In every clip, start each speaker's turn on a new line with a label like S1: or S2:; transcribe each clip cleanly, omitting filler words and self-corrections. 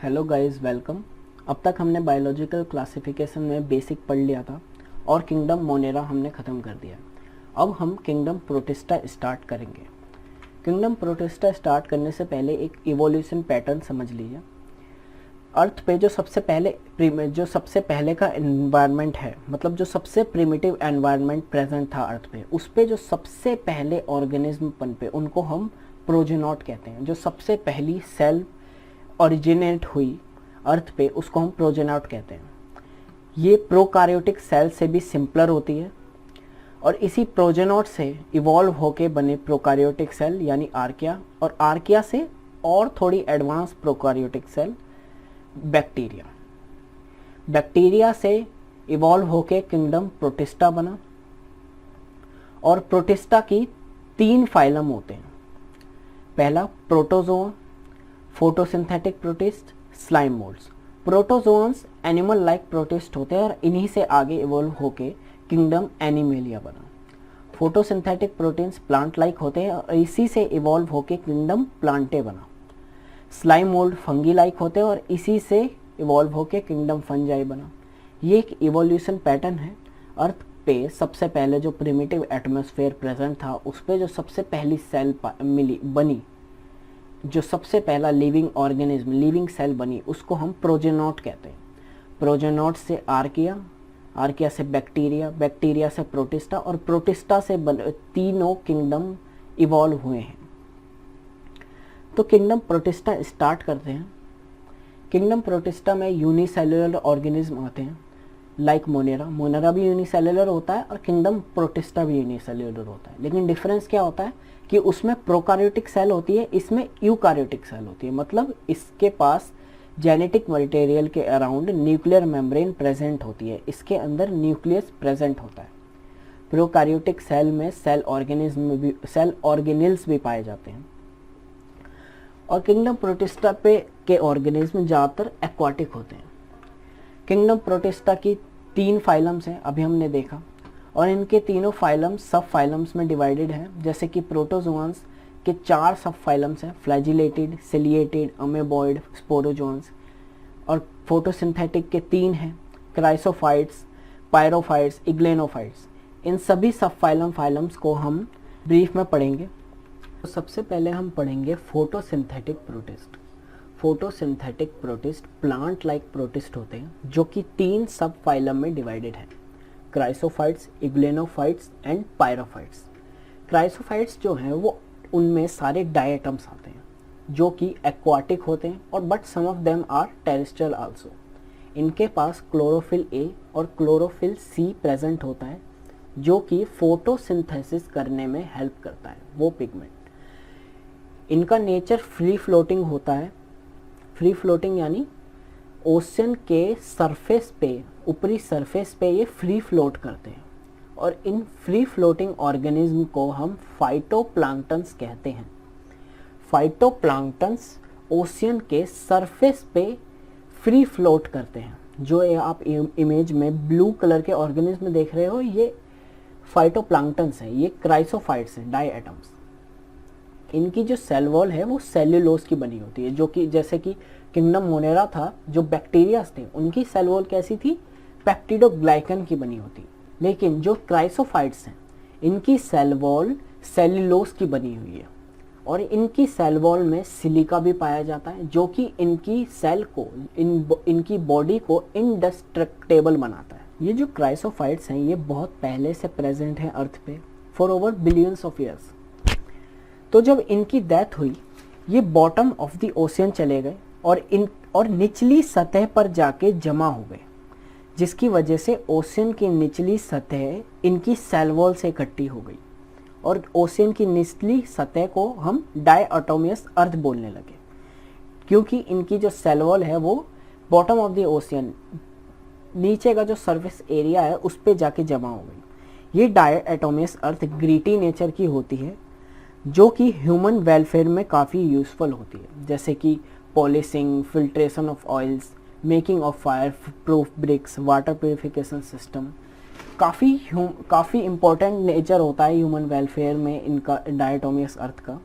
S1: Hello guys, welcome. अब तक हमने बायोलॉजिकल क्लासिफिकेशन में बेसिक पढ़ लिया था और किंगडम मोनेरा हमने ख़त्म कर दिया। अब हम किंगडम प्रोटिस्टा स्टार्ट करेंगे। किंगडम प्रोटिस्टा स्टार्ट करने से पहले एक इवोल्यूशन पैटर्न समझ लीजिए। अर्थ पे जो सबसे पहले का एनवायरनमेंट है, मतलब जो सबसे प्रिमिटिव एनवायरनमेंट प्रेजेंट था अर्थ पे, उस पे जो सबसे पहले ऑर्गेनिज्म पनपे उनको हम प्रोजेनॉट कहते हैं। जो सबसे पहली सेल ओरिजिनेट हुई अर्थ पे उसको हम प्रोजेनॉट कहते हैं। ये प्रोकार्योटिक सेल से भी सिंपलर होती है और इसी प्रोजेनॉट से इवॉल्व होके बने प्रोकार्योटिक सेल यानी आर्किया, और आर्किया से और थोड़ी advance prokaryotic cell bacteria. Bacteria से इवॉल्व होके किंगडम प्रोटिस्टा बना और प्रोटिस्टा की 3 फाइलम होते हैं। पहला protozoa, photosynthetic protist, slime molds. Protozoans animal like protist होते हैं और इन्हीं से आगे इवॉल्व होके किंगडम एनिमेलिया बना। फोटोसिंथेटिक प्रोटीन्स प्लांट लाइक होते हैं और इसी से इवॉल्व होके किंगडम प्लांटे बना। स्लाइम मोल्ड फंगी लाइक होते हैं और इसी से इवॉल्व होके किंगडम फंजाई बना। ये एक इवोल्यूशन पैटर्न है। अर्थ पे सबसे पहले जो प्रिमिटिव एटमॉस्फेयर प्रेजेंट था उस पे जो सबसे पहली सेल बनी, जो सबसे पहला लिविंग ऑर्गेनिज्म, लिविंग सेल बनी, उसको हम प्रोजेनॉट कहते हैं। प्रोजेनॉट से आर्किया, आर्किया से बैक्टीरिया, बैक्टीरिया से प्रोटिस्टा और प्रोटिस्टा से तीनों किंगडम इवॉल्व हुए हैं। तो किंगडम प्रोटिस्टा स्टार्ट करते हैं। किंगडम प्रोटिस्टा में यूनिसेलुलर ऑर्गेनिज्म आते हैं लाइक मोनेरा। मोनेरा भी यूनिसेलुलर होता है और किंगडम प्रोटिस्टा भी यूनिसेलुलर होता है, लेकिन डिफरेंस क्या होता है कि उसमें प्रोकार्योटिक सेल होती है, इसमें यूकार्योटिक सेल होती है। मतलब इसके पास जेनेटिक मटेरियल के अराउंड न्यूक्लियर मेम्ब्रेन प्रेजेंट होती है, इसके अंदर न्यूक्लियस प्रेजेंट होता है। प्रोकार्योटिक सेल में सेल ऑर्गेनिल्स भी पाए जाते हैं। और किंगडम प्रोटिस्टा पे के ऑर्गेनिज्म ज़्यादातर एक्वाटिक होते हैं। किंगडम प्रोटिस्टा की 3 फाइलम्स हैं, अभी हमने देखा, और इनके तीनों फाइलम्स सब फाइलम्स में डिवाइडेड हैं। जैसे कि प्रोटोजोआंस के 4 सब फाइलम्स हैं, फ्लैजिलेटेड, सिलिएटेड, अमेबॉइड, स्पोरोजोआंस। और फोटोसिंथेटिक के 3 हैं, क्राइसोफाइट्स, पायरोफाइट्स, इग्लेनोफाइट्स। इन सभी सब फाइलम्स को हम ब्रीफ में पढ़ेंगे। तो सबसे पहले हम पढ़ेंगे photosynthetic protist. Photosynthetic protist plant like protist होते हैं जो कि 3 सब फाइलम में डिवाइडेड हैं, क्राइसोफाइट्स, इग्लेनोफाइट्स एंड पायरोफाइट्स। क्राइसोफाइट्स जो हैं वो उनमें सारे डायटम्स आते हैं जो कि एक्वाटिक होते हैं, और but some of them are terrestrial also. इनके पास क्लोरोफिल ए और क्लोरोफिल सी प्रेजेंट होता है जो कि फोटोसिंथेसिस करने में हेल्प करता है, वो पिगमेंट। इनका नेचर फ्री फ्लोटिंग होता है। फ्री फ्लोटिंग यानी ओशन के सरफेस पे, ऊपरी सरफेस पे ये फ्री फ्लोट करते हैं, और इन फ्री फ्लोटिंग ऑर्गेनिज्म को हम फाइटोप्लैंक्टन्स कहते हैं। फाइटोप्लैंक्टन्स ओशियन के सरफेस पे फ्री फ्लोट करते हैं। जो ये आप इमेज में ब्लू कलर के ऑर्गेनिज्म देख रहे हो, ये फाइटोप्लैंक्टन्स हैं, ये क्राइसोफाइट्स हैं, डायएटम्स। इनकी जो सेल वॉल है वो सेल्यूलोज की बनी होती है, जो कि जैसे कि किंगडम मोनेरा था, जो बैक्टीरियाज थे उनकी सेल वॉल कैसी थी, पेप्टिडोग्लाइकन की बनी होती। लेकिन जो क्राइसोफाइट्स हैं इनकी सेल वॉल सेल्यूलोज की बनी हुई है, और इनकी सेल वॉल में सिलिका भी पाया जाता है जो कि इनकी सेल को, इनकी बॉडी को इनडेस्ट्रक्टेबल बनाता है। ये जो क्राइसोफाइट्स हैं ये बहुत पहले से प्रेजेंट हैं अर्थ पे, for over billions of years. तो जब इनकी डेथ हुई ये बॉटम ऑफ द ओशियन चले गए और निचली सतह पर जाके जमा हो गए, जिसकी वजह से ओशियन की निचली सतह इनकी सेल वॉल से इकट्ठी हो गई, और ओशियन की निचली सतह को हम डायटोमियस अर्थ बोलने लगे, क्योंकि इनकी जो सेल वॉल है वो बॉटम ऑफ द ओशियन, नीचे का जो सरफेस एरिया है उस पे जाके जमा हो गई। ये डायटोमियस अर्थ ग्रीटी नेचर की होती है, जो कि ह्यूमन वेलफेयर में काफ़ी यूज़फुल होती है, जैसे कि polishing, filtration of oils, making of fire proof bricks, water purification system. काफ़ी इम्पोर्टेंट नेचर होता है ह्यूमन वेलफेयर में इनका, डायटोमियस अर्थ का।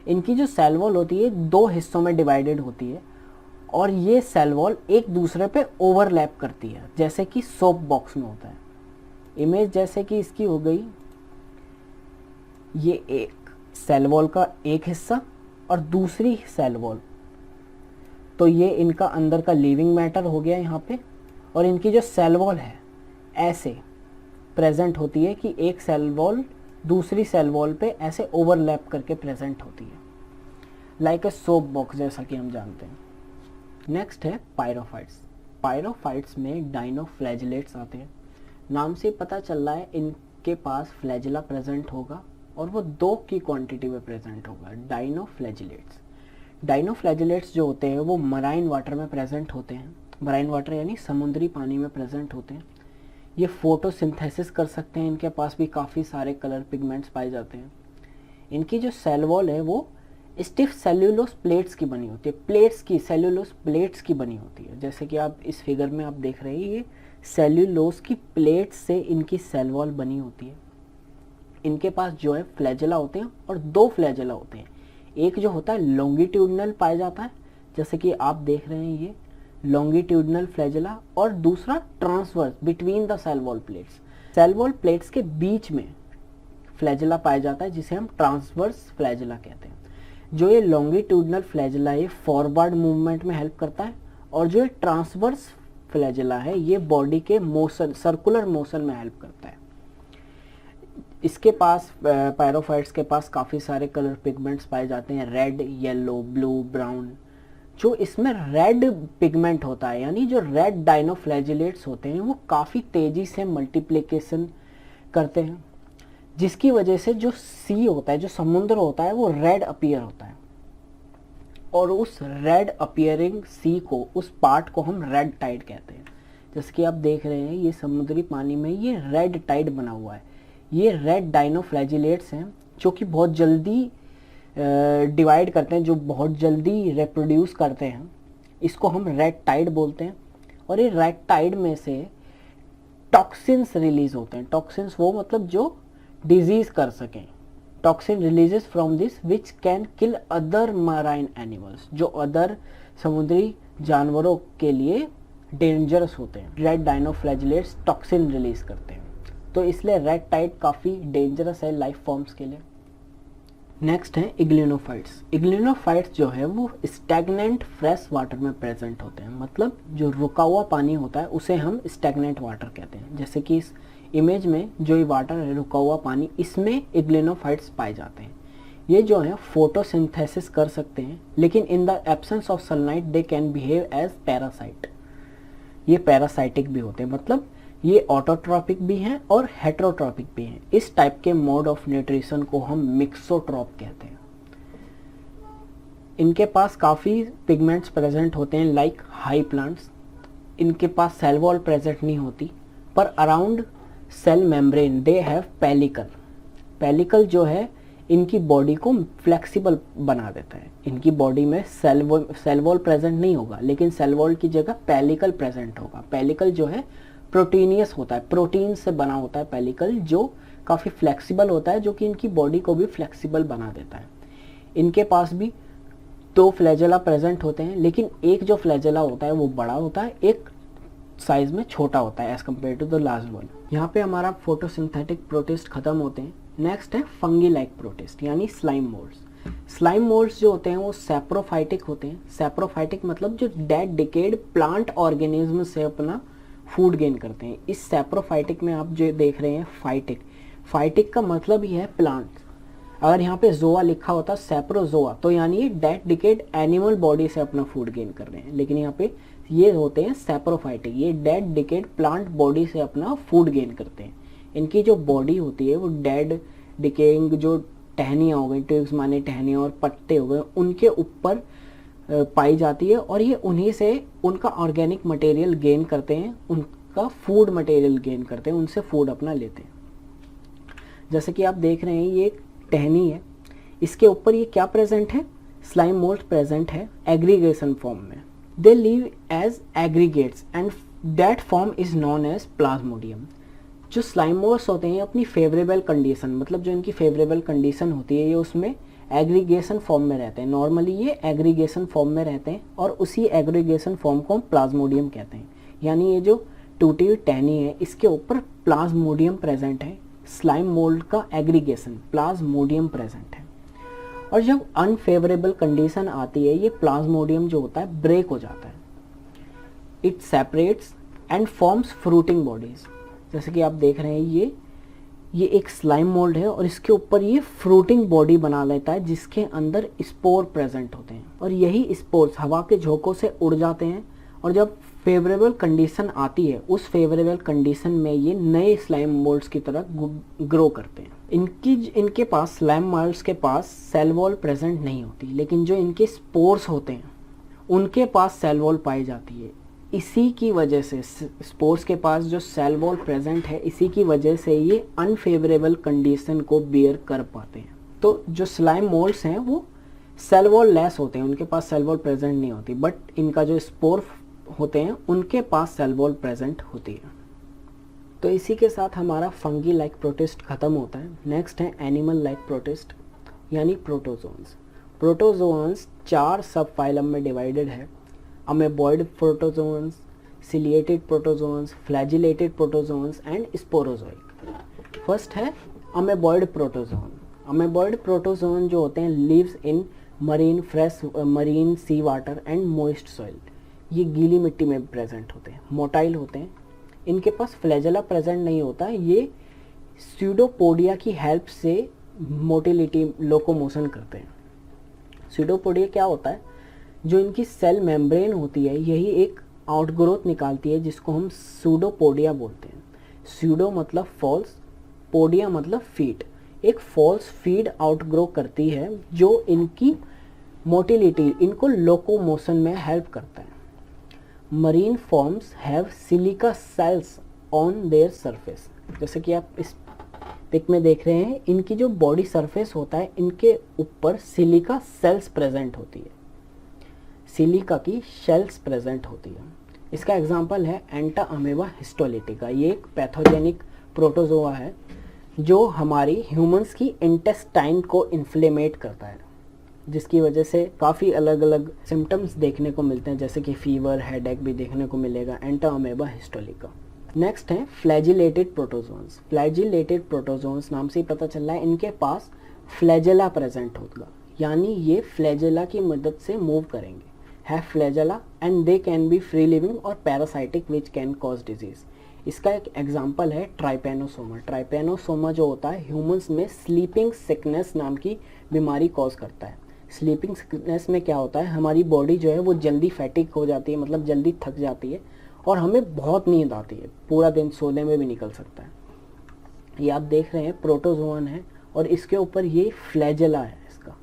S1: इनकी जो सेल वॉल होती है 2 हिस्सों में डिवाइडेड होती है, और ये सेल वॉल एक दूसरे पे ओवरलैप करती है, जैसे कि सोप बॉक्स में होता है। इमेज जैसे कि इसकी हो गई, ये एक सेल वॉल का एक हिस्सा और दूसरी सेल वॉल, तो ये इनका अंदर का लिविंग मैटर हो गया यहाँ पे, और इनकी जो सेल वॉल है ऐसे प्रेजेंट होती है कि एक सेल वॉल दूसरी सेल वॉल पे ऐसे ओवरलैप करके प्रेजेंट होती है, लाइक ए सोप बॉक्स, जैसा कि हम जानते हैं। नेक्स्ट है पायरोफाइट्स। पायरोफाइट्स में डाइनोफ्लैजिलेट्स आते हैं। नाम से पता चल रहा है इनके पास फ्लैजिला प्रेजेंट होगा और वो 2 की क्वांटिटी में प्रेजेंट होगा। डाइनोफ्लैजिलेट्स, डाइनोफ्लैजिलेट्स जो होते हैं वो मराइन वाटर में प्रेजेंट होते हैं। मराइन वाटर यानी समुद्री पानी में प्रेजेंट होते हैं। ये फोटोसिंथेसिस कर सकते हैं, इनके पास भी काफ़ी सारे कलर पिगमेंट्स पाए जाते हैं। इनकी जो सेल वॉल है वो स्टिफ सेल्यूलोस प्लेट्स की बनी होती है, प्लेट्स की, सेल्यूलोस प्लेट्स की बनी होती है। जैसे कि आप इस फिगर में आप देख रहे हैं, ये सेल्यूलोस की प्लेट्स से इनकी सेल वॉल बनी होती है। इनके पास जो है फ्लैजेला होते हैं और 2 फ्लैजेला होते हैं। एक जो होता है लॉन्गिट्यूडनल पाया जाता है, जैसे कि आप देख रहे हैं ये लॉन्गिट्यूडनल फ्लैजेला, और दूसरा transverse between the cell wall plates. Cell wall plates के बीच में फ्लैजेला पाया जाता है, जिसे हम ट्रांसवर्स फ्लैजेला कहते हैं। जो ये लॉन्गिट्यूडनल फ्लैजेला है फॉरवर्ड मूवमेंट में हेल्प करता है, और जो ये ट्रांसवर्स फ्लैजेला है ये बॉडी के मोशन, सर्कुलर मोशन में हेल्प करता है। इसके पास पायरोफाइट्स के पास काफ़ी सारे कलर पिगमेंट्स पाए जाते हैं, रेड, येलो, ब्लू, ब्राउन। जो इसमें रेड पिगमेंट होता है, यानी जो रेड डाइनोफ्लैजिलेट्स होते हैं वो काफ़ी तेज़ी से मल्टीप्लिकेशन करते हैं, जिसकी वजह से जो सी होता है, जो समुद्र होता है, वो रेड अपीयर होता है। और उस रेड अपीयरिंग सी को, उस पार्ट को हम रेड टाइड कहते हैं। जैसे कि आप देख रहे हैं ये समुद्री पानी में ये रेड टाइड बना हुआ है। ये रेड डाइनोफ्लैजिलेट्स हैं जो कि बहुत जल्दी डिवाइड करते हैं, जो बहुत जल्दी रिप्रोड्यूस करते हैं। इसको हम रेड टाइड बोलते हैं। और ये रेड टाइड में से टॉक्सिन्स रिलीज होते हैं। टॉक्सिन्स वो मतलब जो डिजीज कर सकें। Toxin releases from this which can kill other marine animals, जो अदर समुद्री जानवरों के लिए डेंजरस होते हैं। रेड डाइनोफ्लैजिलेट्स टॉक्सिन रिलीज करते हैं, तो इसलिए रेड टाइड काफ़ी डेंजरस है लाइफ फॉर्म्स के लिए। नेक्स्ट है इग्लिनोफाइट्स। इग्लिनोफाइट्स जो है वो स्टैग्नेंट फ्रेश वाटर में प्रेजेंट होते हैं, मतलब जो रुका हुआ पानी होता है उसे हम स्टैग्नेंट वाटर कहते हैं। जैसे कि इस इमेज में जो ये वाटर है, रुका हुआ पानी, इसमें इग्लिनोफाइट्स पाए जाते हैं। ये जो है फोटोसिंथेसिस कर सकते हैं, लेकिन in the absence of sunlight they can behave as parasite. ये पैरासाइटिक भी होते हैं, मतलब ये ऑटोट्रॉपिक भी हैं और हेटेरोट्रॉपिक भी हैं। इस टाइप के मोड ऑफ न्यूट्रिशन को हम मिक्सोट्रॉप कहते हैं। इनके पास काफ़ी पिगमेंट्स प्रेजेंट होते हैं लाइक हाई प्लांट्स। इनके पास सेल वॉल प्रेजेंट नहीं होती, पर around cell membrane they have pellicle. Pellicle जो है इनकी बॉडी को फ्लेक्सिबल बना देता है। इनकी बॉडी में सेल वॉल प्रेजेंट नहीं होगा, लेकिन सेल वॉल की जगह पेलिकल प्रेजेंट होगा। पेलिकल जो है प्रोटीनियस होता है, प्रोटीन से बना होता है पेलिकल, जो काफ़ी फ्लेक्सिबल होता है, जो कि इनकी बॉडी को भी फ्लेक्सिबल बना देता है। इनके पास भी 2 फ्लैजेला प्रेजेंट होते हैं, लेकिन एक जो फ्लैजेला होता है वो बड़ा होता है, एक साइज में छोटा होता है as compare to the large one. यहाँ पे हमारा फोटोसिंथेटिक प्रोटिस्ट खत्म होते हैं। नेक्स्ट है फंगी लाइक प्रोटिस्ट यानी स्लाइम मोल्ड्स। स्लाइम मोल्ड्स जो होते हैं वो सैप्रोफाइटिक होते हैं। सैप्रोफाइटिक मतलब जो डेड डिकेड प्लांट ऑर्गेनिज्म से अपना फूड गेन करते हैं। इस सैप्रोफाइटिक में आप जो देख रहे हैं फाइटिक, फाइटिक का मतलब ही है प्लांट। अगर यहाँ पे जोआ लिखा होता सैप्रोजोआ, तो यानी ये डेड डिकेड एनिमल बॉडी से अपना फूड गेन कर रहे हैं, लेकिन यहाँ पे ये होते हैं सैप्रोफाइटिक, ये डेड डिकेड प्लांट बॉडी से अपना फूड गेन करते हैं। इनकी जो बॉडी होती है वो डेड डिकेइंग जो टहनियाँ हो गई, ट्विग्स माने टहनियाँ और पत्ते हो गए, उनके ऊपर पाई जाती है, और ये उन्हीं से उनका ऑर्गेनिक मटेरियल गेन करते हैं, उनका फूड मटेरियल गेन करते हैं, उनसे फूड अपना लेते हैं। जैसे कि आप देख रहे हैं ये एक टहनी है, इसके ऊपर ये क्या प्रेजेंट है, स्लाइम मोल्ड प्रेजेंट है एग्रीगेशन फॉर्म में। They live as aggregates and that form is known as plasmodium. जो स्लाइम मोल्ड्स होते हैं अपनी फेवरेबल कंडीशन, मतलब जो इनकी फेवरेबल कंडीशन होती है, ये उसमें एग्रीगेशन फॉर्म में रहते हैं। नॉर्मली ये एग्रीगेशन फॉर्म में रहते हैं और उसी एग्रीगेशन फॉर्म को हम प्लाज्मोडियम कहते हैं। यानी ये जो टूटी हुई टहनी है इसके ऊपर प्लाज्मोडियम प्रेजेंट है, स्लाइम मोल्ड का एग्रीगेशन प्लाज्मोडियम प्रेजेंट है। और जब अनफेवरेबल कंडीशन आती है ये प्लाज्मोडियम जो होता है ब्रेक हो जाता है, it separates and forms fruiting bodies. जैसे कि आप देख रहे हैं ये एक स्लाइम मोल्ड है और इसके ऊपर ये फ्रूटिंग बॉडी बना लेता है जिसके अंदर स्पोर प्रेजेंट होते हैं और यही स्पोर्स हवा के झोंकों से उड़ जाते हैं और जब फेवरेबल कंडीशन आती है उस फेवरेबल कंडीशन में ये नए स्लाइम मोल्ड्स की तरह ग्रो करते हैं। इनके पास स्लाइम मोल्ड्स के पास सेल वॉल प्रेजेंट नहीं होती, लेकिन जो इनके स्पोर्स होते हैं उनके पास सेल वॉल पाई जाती है। इसी की वजह से स्पोर्स के पास जो सेल वॉल प्रेजेंट है इसी की वजह से ये अनफेवरेबल कंडीशन को बियर कर पाते हैं। तो जो स्लाइम मोल्ड्स हैं वो सेल वॉल लेस होते हैं, उनके पास सेल वॉल प्रेजेंट नहीं होती, बट इनका जो स्पोर होते हैं उनके पास सेल वॉल प्रेजेंट होती है। तो इसी के साथ हमारा फंगी लाइक प्रोटिस्ट खत्म होता है। नेक्स्ट है एनिमल लाइक प्रोटिस्ट यानी प्रोटोजोन्स। प्रोटोजोन्स 4 सब फाइलम में डिवाइडेड है, amoeboid protozoans, ciliated protozoans, flagellated protozoans and sporozoic. First है अमेबॉइड प्रोटोजोन। अमेबॉइड प्रोटोजोन जो होते हैं lives in marine fresh marine sea water and moist soil. ये गीली मिट्टी में प्रेजेंट होते हैं, मोटाइल होते हैं, इनके पास फ्लैजेला प्रेजेंट नहीं होता। ये स्यूडोपोडिया की हेल्प से मोटिलिटी लोकोमोशन करते हैं। स्यूडोपोडिया क्या होता है, जो इनकी सेल मेम्ब्रेन होती है यही एक आउटग्रोथ निकालती है जिसको हम स्यूडोपोडिया बोलते हैं। स्यूडो मतलब फॉल्स, पोडिया मतलब फीट। एक फॉल्स फीड आउटग्रो करती है जो इनकी मोटिलिटी, इनको लोकोमोशन में हेल्प करता है। Marine forms have silica cells on their surface. जैसे कि आप इस पिक में देख रहे हैं, इनकी जो बॉडी सरफेस होता है इनके ऊपर सिलिका सेल्स प्रेजेंट होती है, सिलिका की शेल्स प्रेजेंट होती है। इसका एग्जांपल है एंटा अमेबा हिस्टोलिटिका। ये एक पैथोजेनिक प्रोटोजोआ है जो हमारी ह्यूमंस की इंटेस्टाइन को इन्फ्लेमेट करता है, जिसकी वजह से काफ़ी अलग अलग सिम्टम्स देखने को मिलते हैं, जैसे कि फीवर, हेडेक भी देखने को मिलेगा एंटा अमेबा हिस्टोलिका। नेक्स्ट है फ्लैजिलेटेड प्रोटोजोन्स। फ्लैजिलेटेड प्रोटोजोन्स नाम से ही पता चल रहा है इनके पास फ्लैजेला प्रेजेंट होगा, यानी ये फ्लैजेला की मदद से मूव करेंगे। है flagella and they can be free living और parasitic which can cause disease. इसका एक एग्जाम्पल है ट्राइपेनोसोमा। ट्राइपेनोसोमा जो होता है ह्यूमंस में स्लीपिंग सिकनेस नाम की बीमारी कॉज करता है। स्लीपिंग सिकनेस में क्या होता है, हमारी बॉडी जो है वो जल्दी फैटिक हो जाती है, मतलब जल्दी थक जाती है और हमें बहुत नींद आती है, पूरा दिन सोने में भी निकल सकता है। ये आप देख रहे हैं प्रोटोजोन है और इसके ऊपर ये फ्लैजेला है, इसका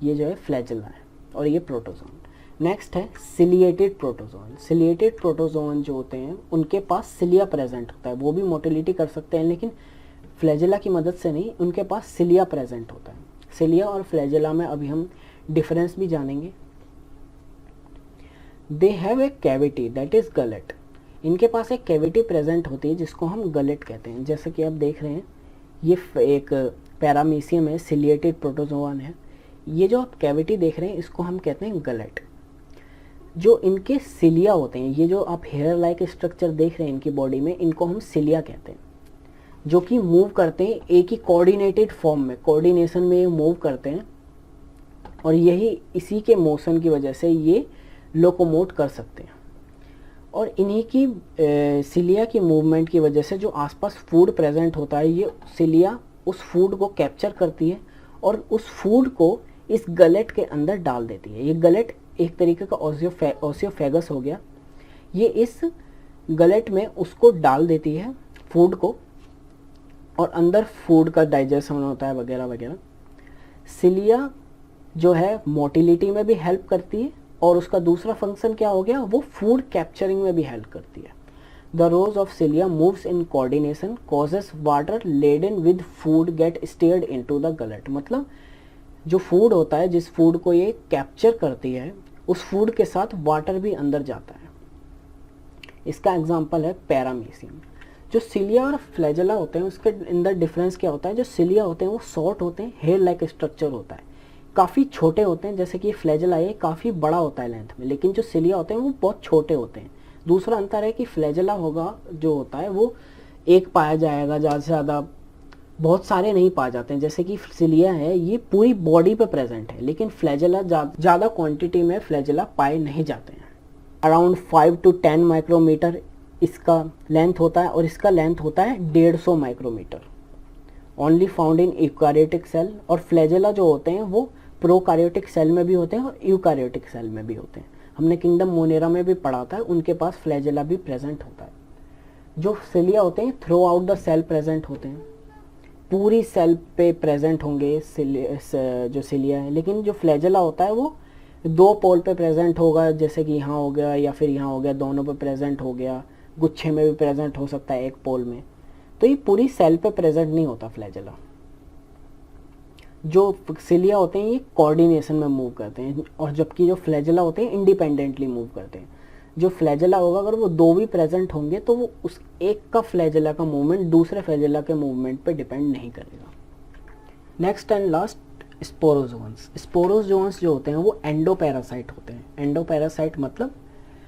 S1: ये जो है फ्लैजेला है और ये प्रोटोजोन। नेक्स्ट है सिलिएटेड प्रोटोजोन। सिलिएटेड प्रोटोजोन जो होते हैं उनके पास सिलिया प्रेजेंट होता है, वो भी मोटिलिटी कर सकते हैं लेकिन फ्लैजेला की मदद से नहीं, उनके पास सिलिया प्रेजेंट होता है। सिलिया और फ्लैजेला में अभी हम डिफरेंस भी जानेंगे। They have a cavity that is gullet. इनके पास एक कैविटी प्रेजेंट होती है जिसको हम गलेट कहते हैं। जैसे कि आप देख रहे हैं ये एक पैरामीशियम है, सिलिएटेड प्रोटोजोन है। ये जो आप कैविटी देख रहे हैं इसको हम कहते हैं गलेट। जो इनके सिलिया होते हैं, ये जो आप हेयर लाइक स्ट्रक्चर देख रहे हैं इनकी बॉडी में, इनको हम सिलिया कहते हैं, जो कि मूव करते हैं एक ही कोऑर्डिनेटेड फॉर्म में, कोऑर्डिनेशन में ये मूव करते हैं और यही इसी के मोशन की वजह से ये लोकोमोट कर सकते हैं। और इन्हीं की सिलिया की मूवमेंट की वजह से जो आसपास फूड प्रेजेंट होता है, ये सिलिया उस फूड को कैप्चर करती है और उस फूड को इस गलेट के अंदर डाल देती है। ये गलेट एक तरीके का ओसियोफेगस हो गया, ये इस गलेट में उसको डाल देती है फूड को और अंदर फूड का डाइजेशन होता है वगैरह वगैरह। सिलिया जो है मोटिलिटी में भी हेल्प करती है और उसका दूसरा फंक्शन क्या हो गया, वो फूड कैप्चरिंग में भी हेल्प करती है। The rows of cilia moves in coordination causes water laden with food get steered into the gullet. मतलब जो फूड होता है, जिस फूड को ये कैप्चर करती है, उस फूड के साथ वाटर भी अंदर जाता है। इसका एग्जाम्पल है पैरामीशियम। जो सिलिया और फ्लैजेला होते हैं उसके अंदर डिफरेंस क्या होता है, जो सिलिया होते हैं वो शॉर्ट होते हैं, हेयर लाइक स्ट्रक्चर होता है, काफ़ी छोटे होते हैं, जैसे कि फ्लैजेला ये काफ़ी बड़ा होता है लेंथ में, लेकिन जो सिलिया होते हैं वो बहुत छोटे होते हैं। दूसरा अंतर है कि फ्लैजेला होगा जो होता है वो एक पाया जाएगा, ज़्यादा से ज़्यादा बहुत सारे नहीं पाए जाते हैं, जैसे कि सिलिया है ये पूरी बॉडी पे प्रेजेंट है, लेकिन फ्लैजेला ज़्यादा क्वांटिटी में फ्लैजेला पाए नहीं जाते हैं। अराउंड 5 to 10 माइक्रोमीटर इसका लेंथ होता है और इसका लेंथ होता है 150 micrometre. Only found in eukaryotic cell. और फ्लैजेला जो होते हैं वो प्रोकारियोटिक सेल में भी होते हैं और यूकारियोटिक सेल में भी होते हैं। हमने किंगडम मोनेरा में भी पढ़ा था, उनके पास फ्लैजेला भी प्रेजेंट होता है। जो सिलिया होते हैं throughout the cell present होते हैं, पूरी सेल पे प्रेजेंट होंगे जो सिलिया है, लेकिन जो फ्लैजेला होता है वो 2 पोल पे प्रेजेंट होगा, जैसे कि यहाँ हो गया या फिर यहाँ हो गया, दोनों पे प्रेजेंट हो गया, गुच्छे में भी प्रेजेंट हो सकता है एक पोल में, तो ये पूरी सेल पे प्रेजेंट नहीं होता फ्लैजेला। जो सिलिया होते हैं ये कोऑर्डिनेशन में मूव करते हैं, और जबकि जो फ्लैजेला होते हैं इंडिपेंडेंटली मूव करते हैं। जो फ्लैजेला होगा अगर वो 2 भी प्रेजेंट होंगे तो वो उस एक का फ्लैजेला का मूवमेंट दूसरे फ्लैजेला के मूवमेंट पे डिपेंड नहीं करेगा। Next and last, sporozoans. Sporozoans जो होते हैं वो एंडोपैरासाइट होते हैं। एंडोपैरासाइट मतलब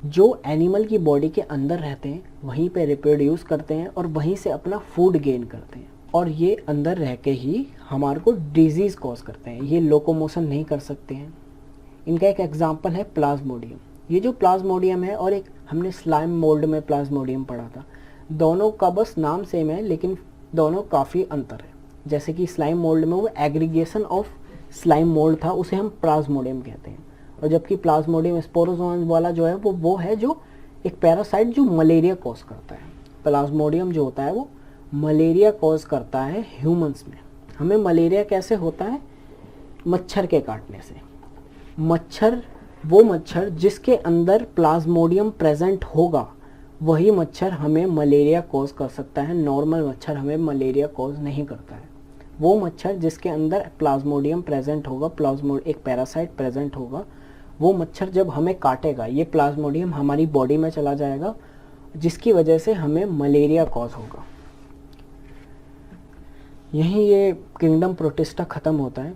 S1: जो एनिमल की बॉडी के अंदर रहते हैं, वहीं पे रिप्रोड्यूस करते हैं और वहीं से अपना फूड गेन करते हैं, और ये अंदर रह के ही हमारे को डिजीज़ कॉज करते हैं। ये लोकोमोशन नहीं कर सकते हैं। इनका एक एग्जांपल है प्लाज्मोडियम। ये जो प्लाज्मोडियम है और एक हमने स्लाइम मोल्ड में प्लाज्मोडियम पढ़ा था, दोनों का बस नाम सेम है लेकिन दोनों काफ़ी अंतर है। जैसे कि स्लाइम मोल्ड में वो एग्रीगेशन ऑफ स्लाइम मोल्ड था, उसे हम प्लाज्मोडियम कहते हैं, और जबकि प्लाज्मोडियम स्पोरोजोन वाला जो है वो है जो एक पैरासाइट जो मलेरिया कॉज करता है। प्लाज्मोडियम जो होता है वो मलेरिया कॉज करता है ह्यूमंस में। हमें मलेरिया कैसे होता है? मच्छर के काटने से। वो मच्छर जिसके अंदर प्लाज्मोडियम प्रेजेंट होगा वही मच्छर हमें मलेरिया कॉज कर सकता है। नॉर्मल मच्छर हमें मलेरिया कॉज नहीं करता है। वो मच्छर जिसके अंदर प्लाज्मोडियम प्रेजेंट होगा, एक पैरासाइट प्रेजेंट होगा, वो मच्छर जब हमें काटेगा ये प्लाज्मोडियम हमारी बॉडी में चला जाएगा, जिसकी वजह से हमें मलेरिया कॉज होगा। यहीं ये किंगडम प्रोटिस्टा ख़त्म होता है।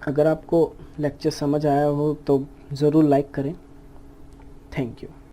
S1: अगर आपको लेक्चर समझ आया हो तो ज़रूर लाइक करें। Thank you.